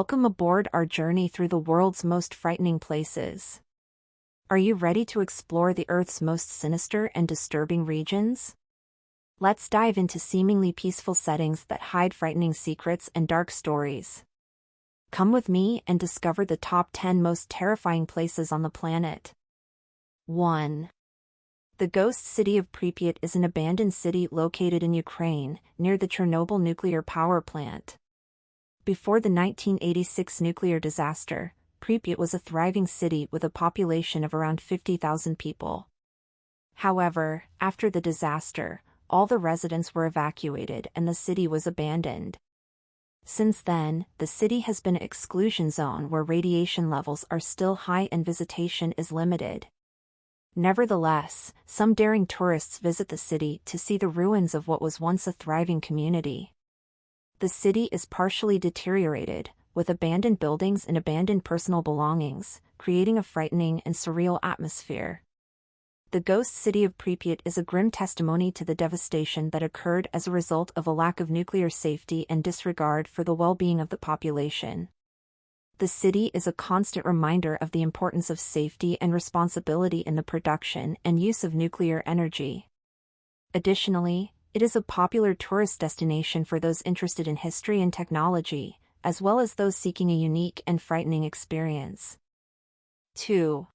Welcome aboard our journey through the world's most frightening places. Are you ready to explore the Earth's most sinister and disturbing regions? Let's dive into seemingly peaceful settings that hide frightening secrets and dark stories. Come with me and discover the top 10 most terrifying places on the planet. 1. The ghost city of Pripyat is an abandoned city located in Ukraine, near the Chernobyl nuclear power plant. Before the 1986 nuclear disaster, Pripyat was a thriving city with a population of around 50,000 people. However, after the disaster, all the residents were evacuated and the city was abandoned. Since then, the city has been an exclusion zone where radiation levels are still high and visitation is limited. Nevertheless, some daring tourists visit the city to see the ruins of what was once a thriving community. The city is partially deteriorated, with abandoned buildings and abandoned personal belongings, creating a frightening and surreal atmosphere. The ghost city of Pripyat is a grim testimony to the devastation that occurred as a result of a lack of nuclear safety and disregard for the well-being of the population. The city is a constant reminder of the importance of safety and responsibility in the production and use of nuclear energy. Additionally, it is a popular tourist destination for those interested in history and technology, as well as those seeking a unique and frightening experience. 2.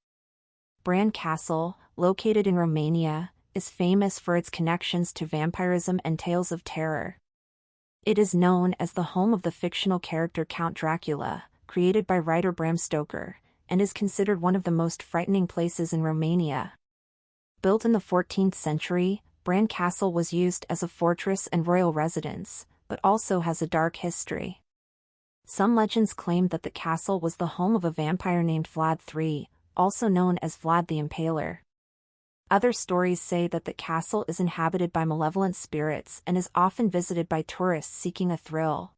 Bran Castle, located in Romania, is famous for its connections to vampirism and tales of terror. It is known as the home of the fictional character Count Dracula, created by writer Bram Stoker, and is considered one of the most frightening places in Romania. Built in the 14th century, Bran Castle was used as a fortress and royal residence, but also has a dark history. Some legends claim that the castle was the home of a vampire named Vlad III, also known as Vlad the Impaler. Other stories say that the castle is inhabited by malevolent spirits and is often visited by tourists seeking a thrill.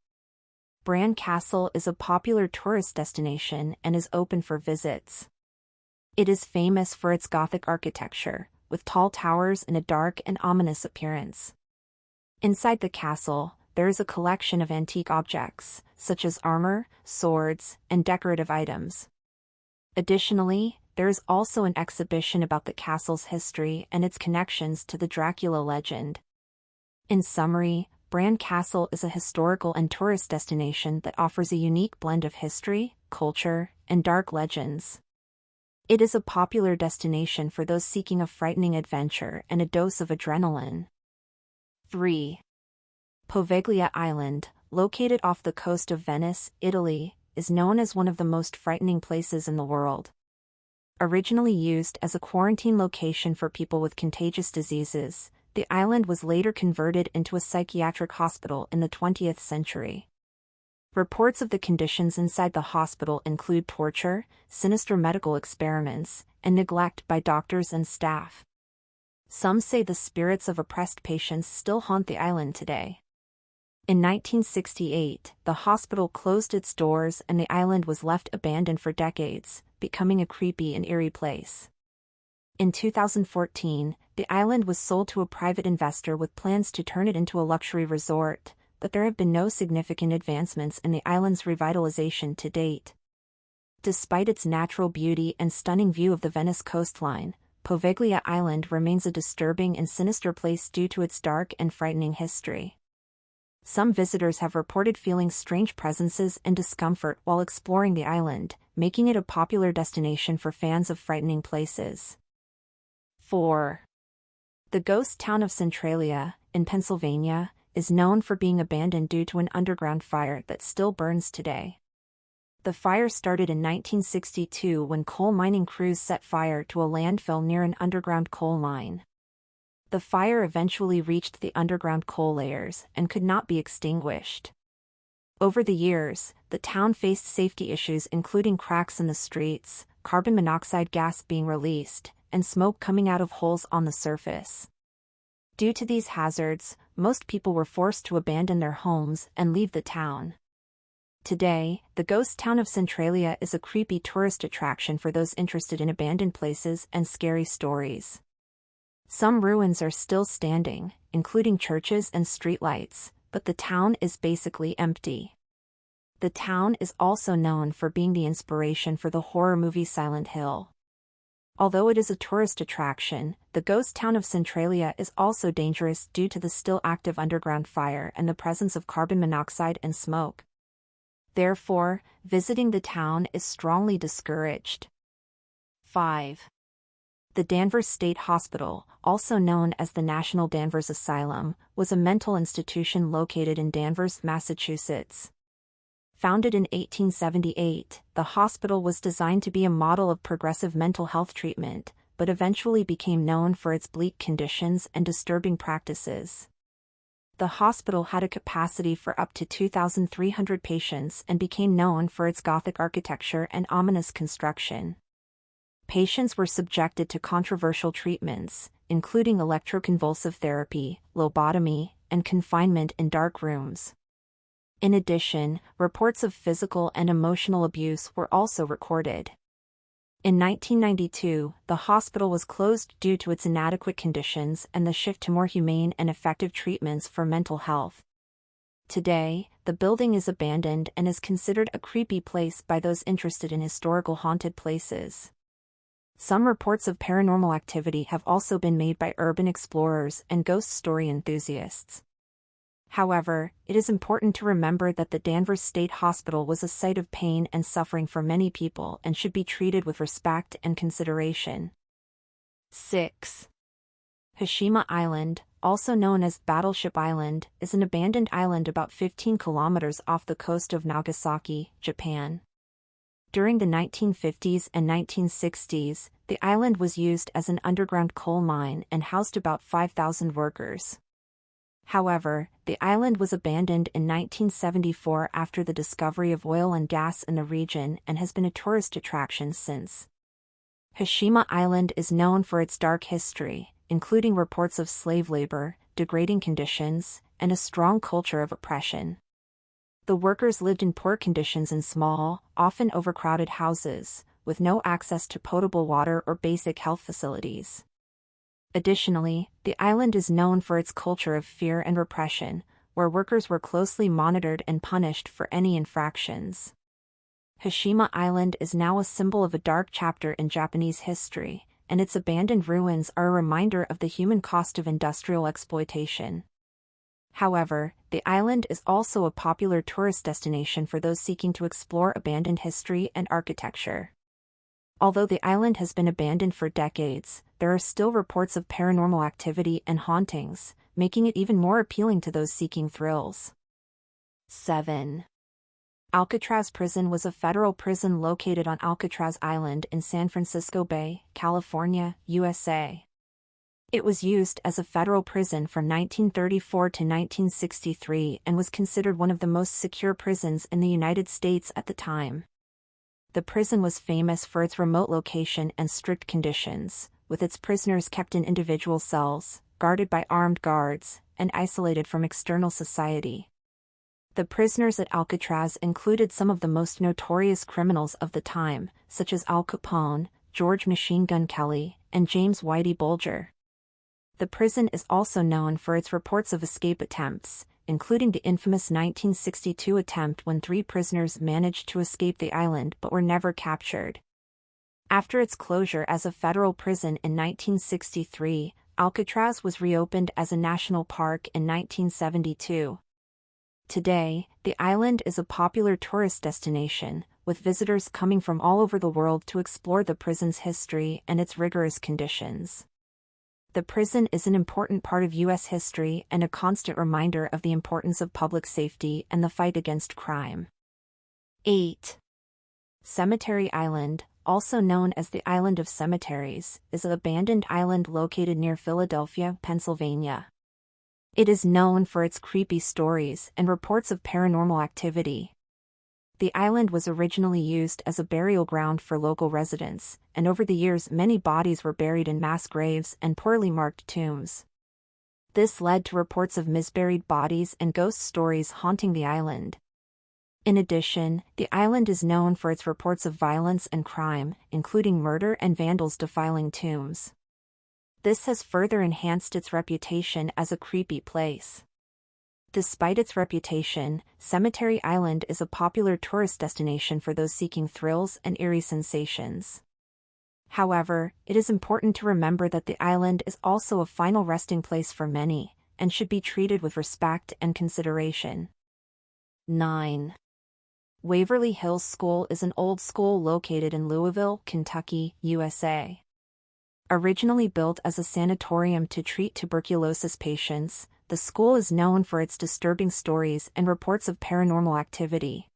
Bran Castle is a popular tourist destination and is open for visits. It is famous for its Gothic architecture, with tall towers and a dark and ominous appearance. Inside the castle, there is a collection of antique objects, such as armor, swords, and decorative items. Additionally, there is also an exhibition about the castle's history and its connections to the Dracula legend. In summary, Bran Castle is a historical and tourist destination that offers a unique blend of history, culture, and dark legends. It is a popular destination for those seeking a frightening adventure and a dose of adrenaline. 3. Poveglia Island, located off the coast of Venice, Italy, is known as one of the most frightening places in the world. Originally used as a quarantine location for people with contagious diseases, the island was later converted into a psychiatric hospital in the 20th century. Reports of the conditions inside the hospital include torture, sinister medical experiments, and neglect by doctors and staff. Some say the spirits of oppressed patients still haunt the island today. In 1968, the hospital closed its doors and the island was left abandoned for decades, becoming a creepy and eerie place. In 2014, the island was sold to a private investor with plans to turn it into a luxury resort, but there have been no significant advancements in the island's revitalization to date. Despite its natural beauty and stunning view of the Venice coastline, Poveglia Island remains a disturbing and sinister place due to its dark and frightening history. Some visitors have reported feeling strange presences and discomfort while exploring the island, making it a popular destination for fans of frightening places. 4. The ghost town of Centralia, in Pennsylvania, is known for being abandoned due to an underground fire that still burns today. The fire started in 1962 when coal mining crews set fire to a landfill near an underground coal mine. The fire eventually reached the underground coal layers and could not be extinguished. Over the years, the town faced safety issues including cracks in the streets, carbon monoxide gas being released, and smoke coming out of holes on the surface. Due to these hazards, most people were forced to abandon their homes and leave the town. Today, the ghost town of Centralia is a creepy tourist attraction for those interested in abandoned places and scary stories. Some ruins are still standing, including churches and streetlights, but the town is basically empty. The town is also known for being the inspiration for the horror movie Silent Hill. Although it is a tourist attraction, the ghost town of Centralia is also dangerous due to the still active underground fire and the presence of carbon monoxide and smoke. Therefore, visiting the town is strongly discouraged. 5. The Danvers State Hospital, also known as the National Danvers Asylum, was a mental institution located in Danvers, Massachusetts. Founded in 1878, the hospital was designed to be a model of progressive mental health treatment, but eventually became known for its bleak conditions and disturbing practices. The hospital had a capacity for up to 2,300 patients and became known for its Gothic architecture and ominous construction. Patients were subjected to controversial treatments, including electroconvulsive therapy, lobotomy, and confinement in dark rooms. In addition, reports of physical and emotional abuse were also recorded. In 1992, the hospital was closed due to its inadequate conditions and the shift to more humane and effective treatments for mental health. Today, the building is abandoned and is considered a creepy place by those interested in historical haunted places. Some reports of paranormal activity have also been made by urban explorers and ghost story enthusiasts. However, it is important to remember that the Danvers State Hospital was a site of pain and suffering for many people and should be treated with respect and consideration. 6. Hashima Island, also known as Battleship Island, is an abandoned island about 15 kilometers off the coast of Nagasaki, Japan. During the 1950s and 1960s, the island was used as an underground coal mine and housed about 5,000 workers. However, the island was abandoned in 1974 after the discovery of oil and gas in the region and has been a tourist attraction since. Hashima Island is known for its dark history, including reports of slave labor, degrading conditions, and a strong culture of oppression. The workers lived in poor conditions in small, often overcrowded houses, with no access to potable water or basic health facilities. Additionally, the island is known for its culture of fear and repression, where workers were closely monitored and punished for any infractions. Hashima Island is now a symbol of a dark chapter in Japanese history, and its abandoned ruins are a reminder of the human cost of industrial exploitation. However, the island is also a popular tourist destination for those seeking to explore abandoned history and architecture. Although the island has been abandoned for decades, there are still reports of paranormal activity and hauntings, making it even more appealing to those seeking thrills. 7. Alcatraz Prison was a federal prison located on Alcatraz Island in San Francisco Bay, California, USA. It was used as a federal prison from 1934 to 1963 and was considered one of the most secure prisons in the United States at the time. The prison was famous for its remote location and strict conditions, with its prisoners kept in individual cells, guarded by armed guards, and isolated from external society. The prisoners at Alcatraz included some of the most notorious criminals of the time, such as Al Capone, George Machine Gun Kelly, and James Whitey Bulger. The prison is also known for its reports of escape attempts, including the infamous 1962 attempt when 3 prisoners managed to escape the island but were never captured. After its closure as a federal prison in 1963, Alcatraz was reopened as a national park in 1972. Today, the island is a popular tourist destination, with visitors coming from all over the world to explore the prison's history and its rigorous conditions. The prison is an important part of U.S. history and a constant reminder of the importance of public safety and the fight against crime. 8. Cemetery Island, also known as the Island of Cemeteries, is an abandoned island located near Philadelphia, Pennsylvania. It is known for its creepy stories and reports of paranormal activity. The island was originally used as a burial ground for local residents, and over the years many bodies were buried in mass graves and poorly marked tombs. This led to reports of misburied bodies and ghost stories haunting the island. In addition, the island is known for its reports of violence and crime, including murder and vandals defiling tombs. This has further enhanced its reputation as a creepy place. Despite its reputation, Cemetery Island is a popular tourist destination for those seeking thrills and eerie sensations. However, it is important to remember that the island is also a final resting place for many, and should be treated with respect and consideration. 9. Waverly Hills School is an old school located in Louisville, Kentucky, USA. Originally built as a sanatorium to treat tuberculosis patients, the school is known for its disturbing stories and reports of paranormal activity.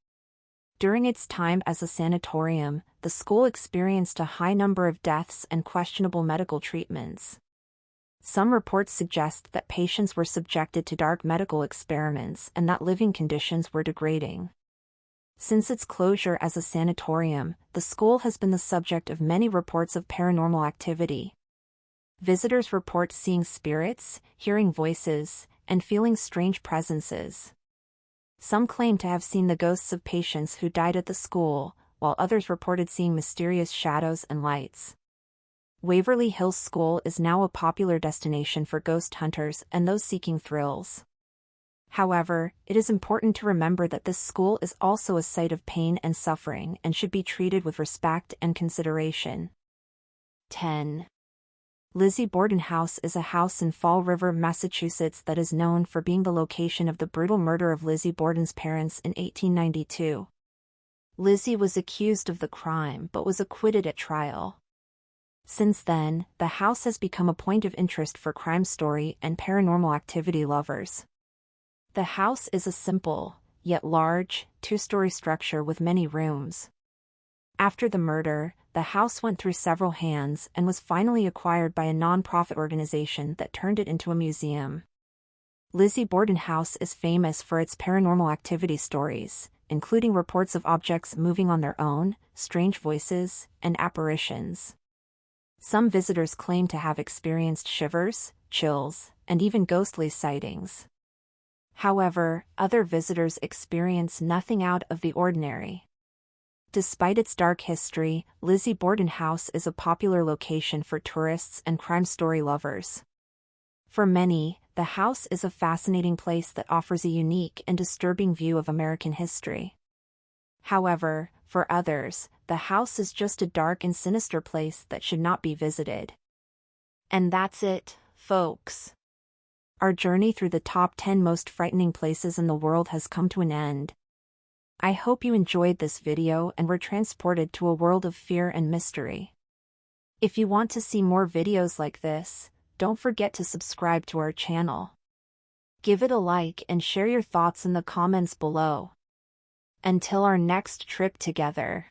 During its time as a sanatorium, the school experienced a high number of deaths and questionable medical treatments. Some reports suggest that patients were subjected to dark medical experiments and that living conditions were degrading. Since its closure as a sanatorium, the school has been the subject of many reports of paranormal activity. Visitors report seeing spirits, hearing voices, and feeling strange presences. Some claim to have seen the ghosts of patients who died at the school, while others reported seeing mysterious shadows and lights. Waverly Hills School is now a popular destination for ghost hunters and those seeking thrills. However, it is important to remember that this school is also a site of pain and suffering and should be treated with respect and consideration. 10. Lizzie Borden House is a house in Fall River, Massachusetts that is known for being the location of the brutal murder of Lizzie Borden's parents in 1892. Lizzie was accused of the crime but was acquitted at trial. Since then, the house has become a point of interest for crime story and paranormal activity lovers. The house is a simple, yet large, two-story structure with many rooms. After the murder, the house went through several hands and was finally acquired by a non-profit organization that turned it into a museum. Lizzie Borden House is famous for its paranormal activity stories, including reports of objects moving on their own, strange voices, and apparitions. Some visitors claim to have experienced shivers, chills, and even ghostly sightings. However, other visitors experience nothing out of the ordinary. Despite its dark history, Lizzie Borden House is a popular location for tourists and crime story lovers. For many, the house is a fascinating place that offers a unique and disturbing view of American history. However, for others, the house is just a dark and sinister place that should not be visited. And that's it, folks. Our journey through the top 10 most frightening places in the world has come to an end. I hope you enjoyed this video and were transported to a world of fear and mystery. If you want to see more videos like this, don't forget to subscribe to our channel. Give it a like and share your thoughts in the comments below. Until our next trip together.